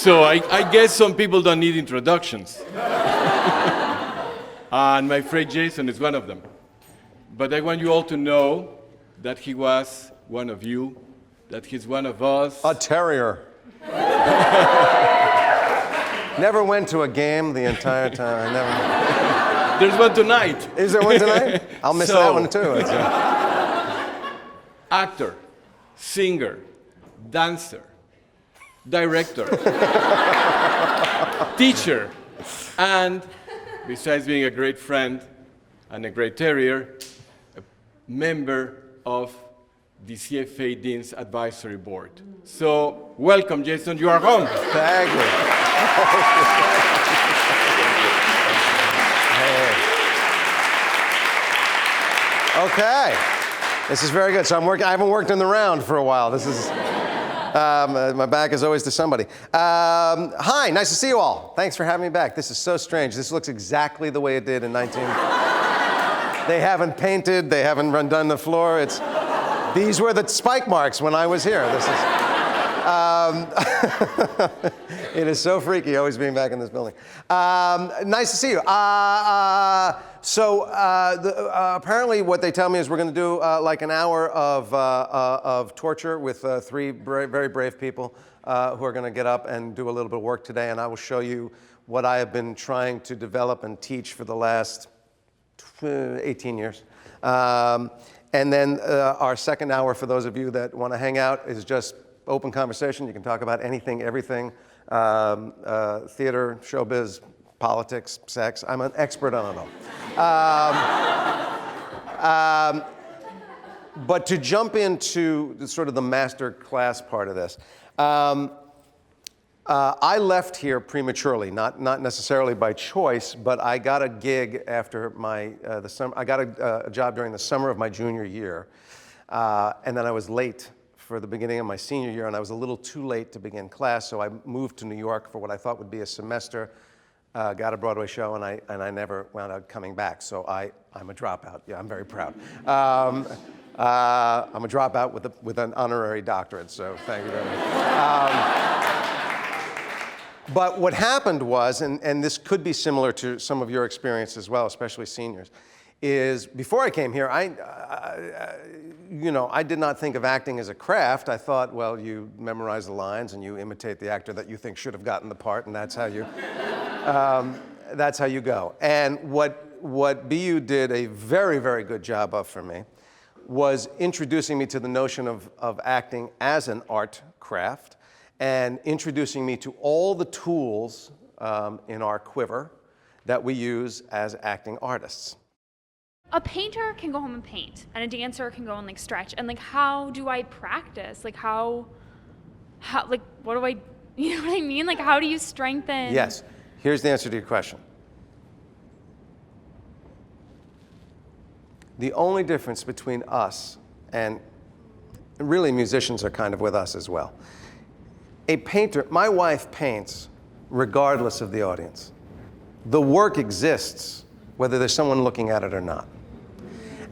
So I guess some people don't need introductions. And I'm afraid Jason is one of them. But I want you all to know that he was one of you, that he's one of us. A terrier. Never went to a game the entire time. There's one tonight. Is there one tonight? I'll miss that one too. Actor, singer, dancer, director, teacher, and besides being a great friend and a great terrier, a member of the CFA Dean's Advisory Board. So, welcome, Jason. You are home. Thank you. Hey. Okay. This is very good. So I haven't worked in the round for a while. This is, my back is always to somebody. Hi, nice to see you all. Thanks for having me back. This is so strange. This looks exactly the way it did in 19... They haven't painted, they haven't done the floor. These were the spike marks when I was here. This is, it is so freaky always being back in this building. Nice to see you. Apparently what they tell me is we're going to do like an hour of torture with three very brave people who are going to get up and do a little bit of work today, and I will show you what I have been trying to develop and teach for the last 18 years. And then our second hour, for those of you that want to hang out, is just open conversation. You can talk about anything, everything, theater, showbiz, politics, sex. I'm an expert on it all. But to jump into sort of the master class part of this, I left here prematurely, not necessarily by choice, but I got a gig after the summer. I got a job during the summer of my junior year, and then I was late for the beginning of my senior year, and I was a little too late to begin class, so I moved to New York for what I thought would be a semester, got a Broadway show, and I never wound up coming back, so I'm a dropout. Yeah, I'm very proud. I'm a dropout with an honorary doctorate, so thank you very much. But what happened was, and this could be similar to some of your experience as well, especially seniors, is before I came here, I did not think of acting as a craft. I thought, well, you memorize the lines and you imitate the actor that you think should have gotten the part, and that's how you, go. And what BU did a very, very good job of for me was introducing me to the notion of acting as an art craft, and introducing me to all the tools in our quiver that we use as acting artists. A painter can go home and paint, and a dancer can go and stretch. And how do I practice? How what do I, you know what I mean? How do you strengthen? Yes, here's the answer to your question. The only difference between us, and really musicians are kind of with us as well. A painter, my wife paints regardless of the audience. The work exists whether there's someone looking at it or not.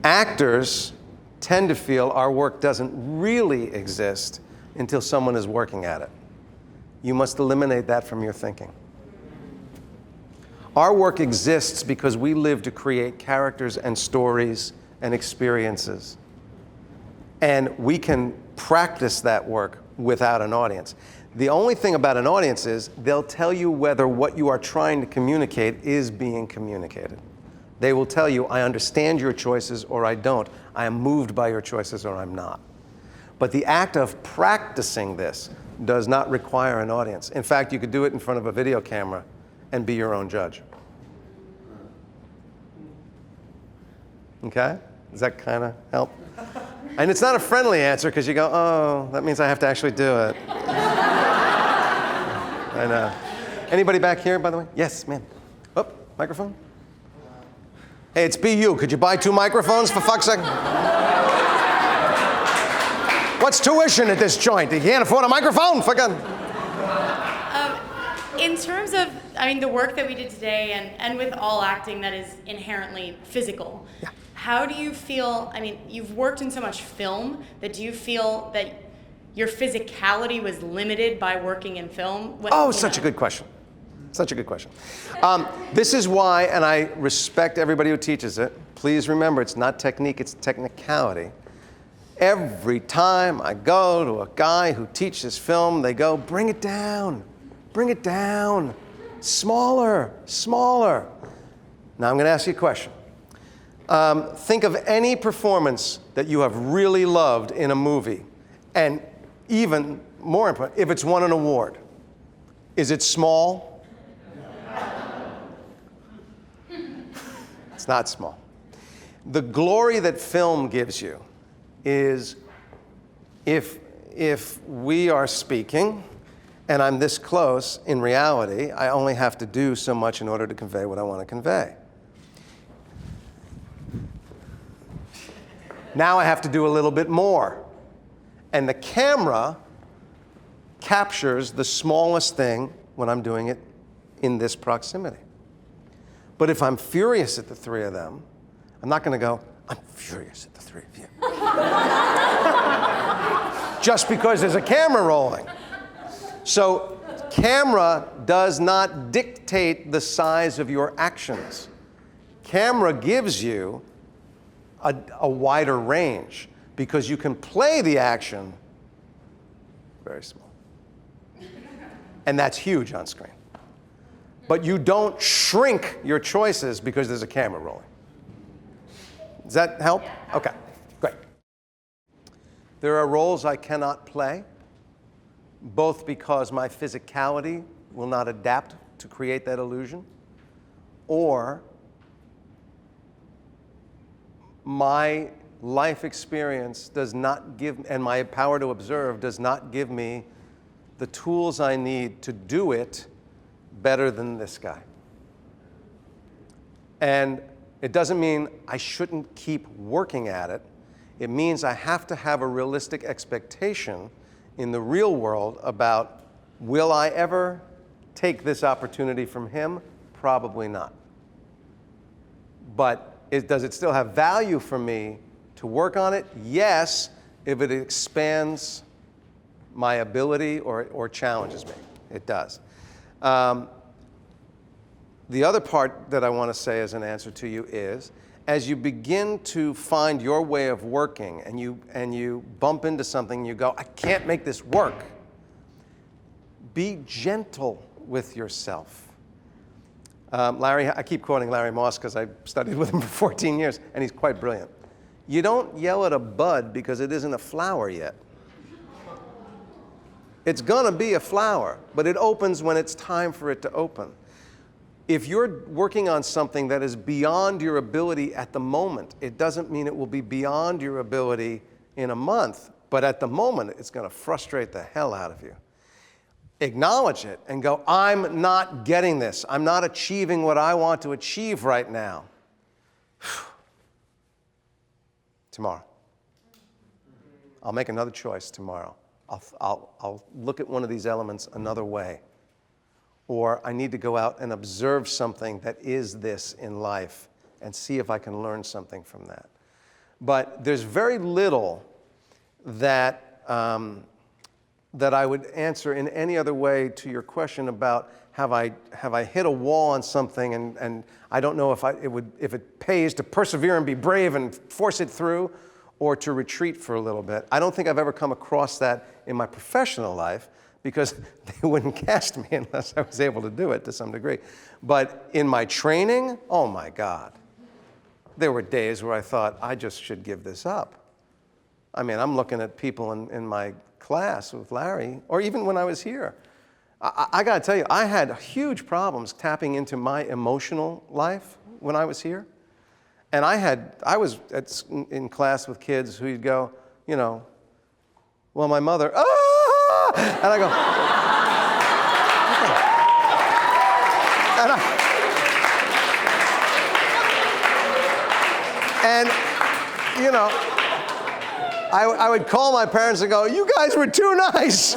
Actors tend to feel our work doesn't really exist until someone is working at it. You must eliminate that from your thinking. Our work exists because we live to create characters and stories and experiences. And we can practice that work without an audience. The only thing about an audience is they'll tell you whether what you are trying to communicate is being communicated. They will tell you, I understand your choices or I don't. I am moved by your choices or I'm not. But the act of practicing this does not require an audience. In fact, you could do it in front of a video camera and be your own judge. Okay? Does that kind of help? And it's not a friendly answer because you go, oh, that means I have to actually do it. I know. Anybody back here, by the way? Yes, ma'am. Oh, microphone? Hey, it's BU. Could you buy 2 microphones for fuck's sake? What's tuition at this joint? You can't afford a microphone? Fucking. In terms of, the work that we did today and with all acting that is inherently physical, yeah. How do you feel, you've worked in so much film, that do you feel that your physicality was limited by working in film? Oh, such a good question. Such a good question. This is why, and I respect everybody who teaches it. Please remember, it's not technique, it's technicality. Every time I go to a guy who teaches film, they go, bring it down, smaller, smaller. Now I'm going to ask you a question. Think of any performance that you have really loved in a movie, and even more important, if it's won an award. Is it small? It's not small. The glory that film gives you is if we are speaking and I'm this close, in reality, I only have to do so much in order to convey what I want to convey. Now I have to do a little bit more. And the camera captures the smallest thing when I'm doing it in this proximity. But if I'm furious at the three of them, I'm not going to go, I'm furious at the three of you. Just because there's a camera rolling. So camera does not dictate the size of your actions. Camera gives you a wider range because you can play the action very small. And that's huge on screen. But you don't shrink your choices because there's a camera rolling. Does that help? Okay, great. There are roles I cannot play, both because my physicality will not adapt to create that illusion, or my life experience does not give, and my power to observe does not give me the tools I need to do it better than this guy. And it doesn't mean I shouldn't keep working at it. It means I have to have a realistic expectation in the real world about, will I ever take this opportunity from him? Probably not. But does it still have value for me to work on it? Yes, if it expands my ability or challenges me. It does. The other part that I want to say as an answer to you is, as you begin to find your way of working and you bump into something and you go, I can't make this work, be gentle with yourself. Larry, I keep quoting Larry Moss because I studied with him for 14 years, and he's quite brilliant. You don't yell at a bud because it isn't a flower yet. It's gonna be a flower, but it opens when it's time for it to open. If you're working on something that is beyond your ability at the moment, it doesn't mean it will be beyond your ability in a month, but at the moment, it's gonna frustrate the hell out of you. Acknowledge it and go, I'm not getting this. I'm not achieving what I want to achieve right now. Tomorrow. I'll make another choice tomorrow. I'll look at one of these elements another way. Or I need to go out and observe something that is this in life and see if I can learn something from that. But there's very little that that I would answer in any other way to your question about have I hit a wall on something and I don't know if it pays to persevere and be brave and force it through or to retreat for a little bit. I don't think I've ever come across that in my professional life because they wouldn't cast me unless I was able to do it to some degree. But in my training, oh my God, there were days where I thought I just should give this up. I mean, I'm looking at people in my class with Larry, or even when I was here. I got to tell you, I had huge problems tapping into my emotional life when I was here. And I was in class with kids who'd go, you know, well, my mother, and I go, and you know, I would call my parents and go, you guys were too nice.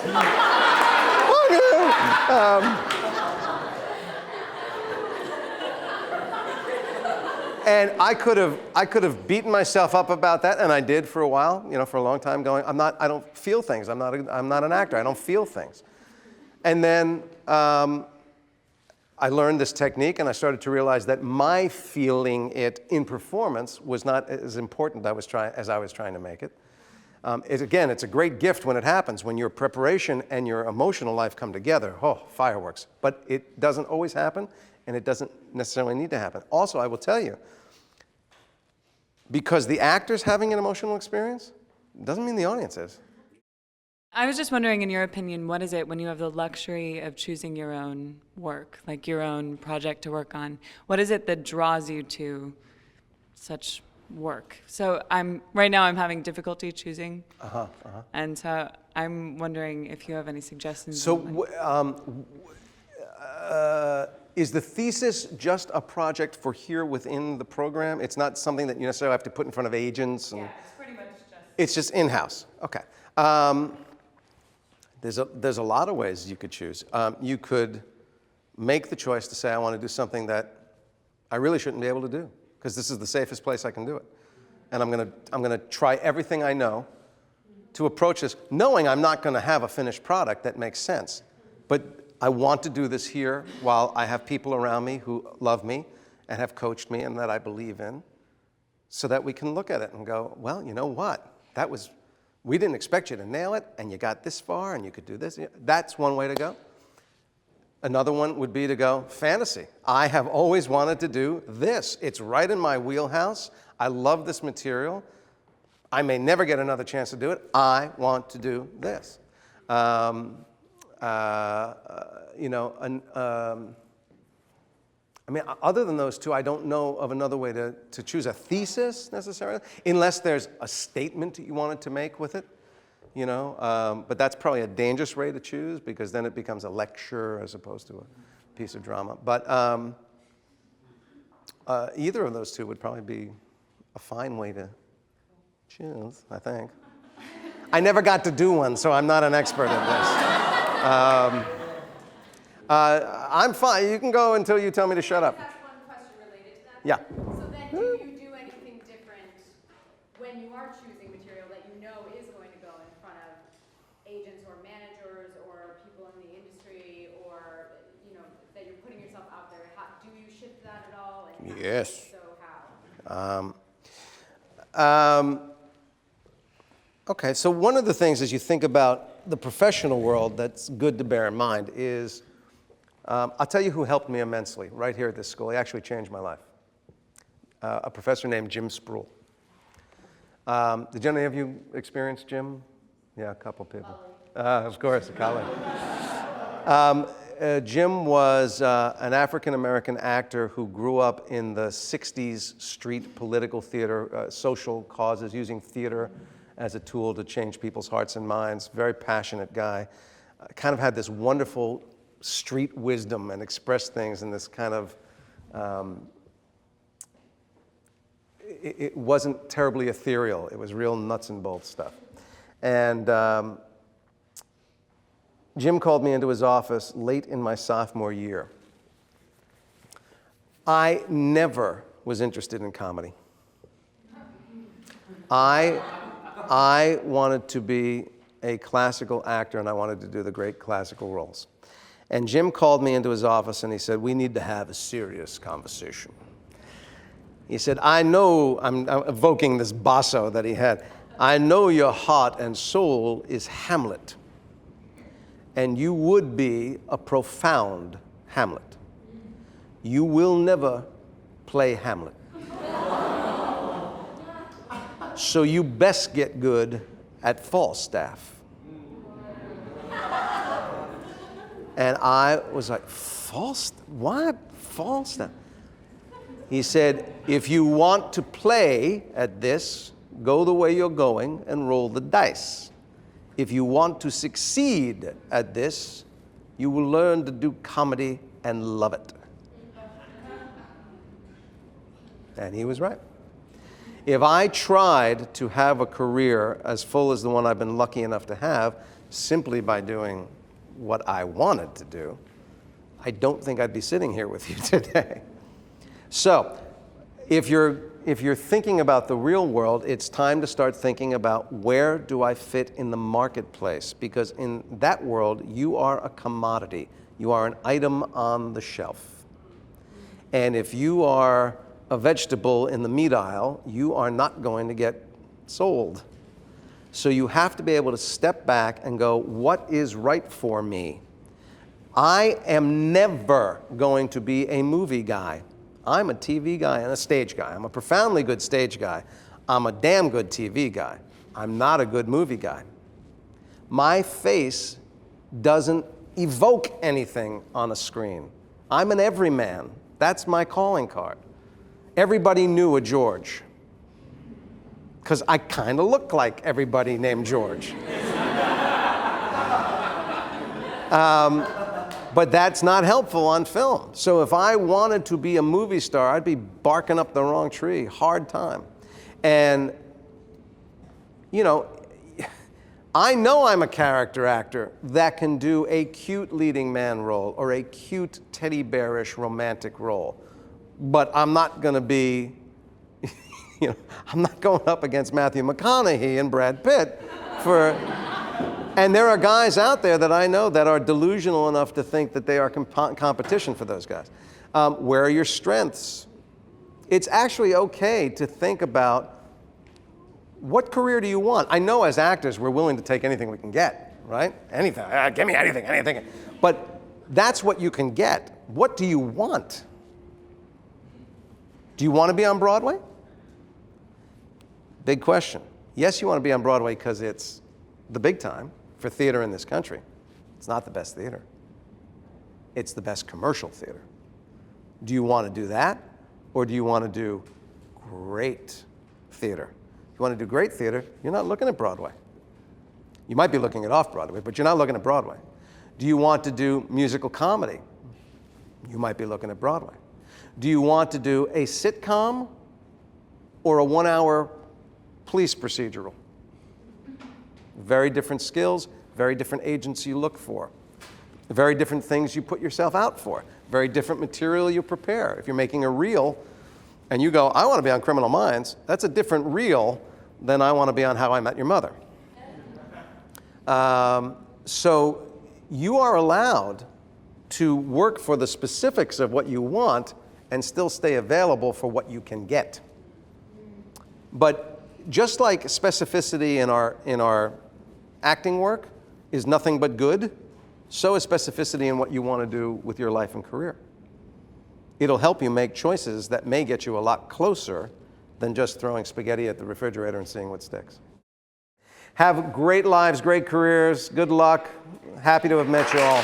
And I could have beaten myself up about that, and I did for a while, for a long time, going, I don't feel things. I'm not an actor. I don't feel things. And then I learned this technique, and I started to realize that my feeling it in performance was not as important as I was trying to make it. Again, it's a great gift when it happens, when your preparation and your emotional life come together. Oh, fireworks. But it doesn't always happen, and it doesn't necessarily need to happen. Also, I will tell you, because the actor's having an emotional experience, doesn't mean the audience is. I was just wondering, in your opinion, what is it when you have the luxury of choosing your own work, like your own project to work on? What is it that draws you to such work? So right now I'm having difficulty choosing. And so I'm wondering if you have any suggestions. So is the thesis just a project for here within the program? It's not something that you necessarily have to put in front of agents? Yeah, it's pretty much just. It's just in-house, okay. There's a lot of ways you could choose. You could make the choice to say, I want to do something that I really shouldn't be able to do, because this is the safest place I can do it. And I'm gonna try everything I know to approach this, knowing I'm not gonna have a finished product that makes sense. But I want to do this here while I have people around me who love me and have coached me and that I believe in, so that we can look at it and go, well, you know what? We didn't expect you to nail it, and you got this far, and you could do this. That's one way to go. Another one would be to go, fantasy. I have always wanted to do this. It's right in my wheelhouse. I love this material. I may never get another chance to do it. I want to do this. Other than those two, I don't know of another way to choose a thesis necessarily, unless there's a statement you wanted to make with it, but that's probably a dangerous way to choose, because then it becomes a lecture as opposed to a piece of drama. But either of those two would probably be a fine way to choose, I think. I never got to do one, so I'm not an expert at this. I'm fine. You can go until you tell me to shut up. I have one question related to that. Yeah. So then do you do anything different when you are choosing material that you know is going to go in front of agents or managers or people in the industry, or that you're putting yourself out there? Do you shift that at all? And Yes. So how? Okay, so one of the things as you think about the professional world that's good to bear in mind is, I'll tell you who helped me immensely right here at this school. He actually changed my life. A professor named Jim Spruill. Did any of you experience Jim? Yeah, a couple people. Of course, a colleague. Jim was an African-American actor who grew up in the 60s street political theater, social causes, using theater as a tool to change people's hearts and minds. Very passionate guy. Kind of had this wonderful street wisdom and expressed things in this kind of, it wasn't terribly ethereal. It was real nuts and bolts stuff. And Jim called me into his office late in my sophomore year. I never was interested in comedy. I wanted to be a classical actor, and I wanted to do the great classical roles. And Jim called me into his office and he said, we need to have a serious conversation. He said, I know, I'm evoking this basso that he had, I know your heart and soul is Hamlet, and you would be a profound Hamlet. You will never play Hamlet. So you best get good at Falstaff. And I was like, Falstaff? Why Falstaff? He said, if you want to play at this, go the way you're going and roll the dice. If you want to succeed at this, you will learn to do comedy and love it. And he was right. If I tried to have a career as full as the one I've been lucky enough to have, simply by doing what I wanted to do, I don't think I'd be sitting here with you today. So, if you're thinking about the real world, it's time to start thinking about where do I fit in the marketplace? Because in that world, you are a commodity. You are an item on the shelf. And if you are a vegetable in the meat aisle, you are not going to get sold. So you have to be able to step back and go, what is right for me? I am never going to be a movie guy. I'm a TV guy and a stage guy. I'm a profoundly good stage guy. I'm a damn good TV guy. I'm not a good movie guy. My face doesn't evoke anything on a screen. I'm an everyman. That's my calling card. Everybody knew a George, because I kind of look like everybody named George. But that's not helpful on film. So if I wanted to be a movie star, I'd be barking up the wrong tree, hard time. And, you know I'm a character actor that can do a cute leading man role or a cute teddy bearish romantic role. But I'm not going to be, I'm not going up against Matthew McConaughey and Brad Pitt for, and there are guys out there that I know that are delusional enough to think that they are competition for those guys. Where are your strengths? It's actually okay to think about, what career do you want? I know as actors, we're willing to take anything we can get, right? Anything, give me anything, anything. But that's what you can get. What do you want? Do you want to be on Broadway? Big question. Yes, you want to be on Broadway because it's the big time for theater in this country. It's not the best theater. It's the best commercial theater. Do you want to do that? Or do you want to do great theater? If you want to do great theater, you're not looking at Broadway. You might be looking at off-Broadway, but you're not looking at Broadway. Do you want to do musical comedy? You might be looking at Broadway. Do you want to do a sitcom or a 1-hour police procedural? Very different skills, very different agents you look for, very different things you put yourself out for, very different material you prepare. If you're making a reel and you go, I want to be on Criminal Minds, that's a different reel than I want to be on How I Met Your Mother. So you are allowed to work for the specifics of what you want and still stay available for what you can get. But just like specificity in our acting work is nothing but good, so is specificity in what you want to do with your life and career. It'll help you make choices that may get you a lot closer than just throwing spaghetti at the refrigerator and seeing what sticks. Have great lives, great careers, good luck. Happy to have met you all.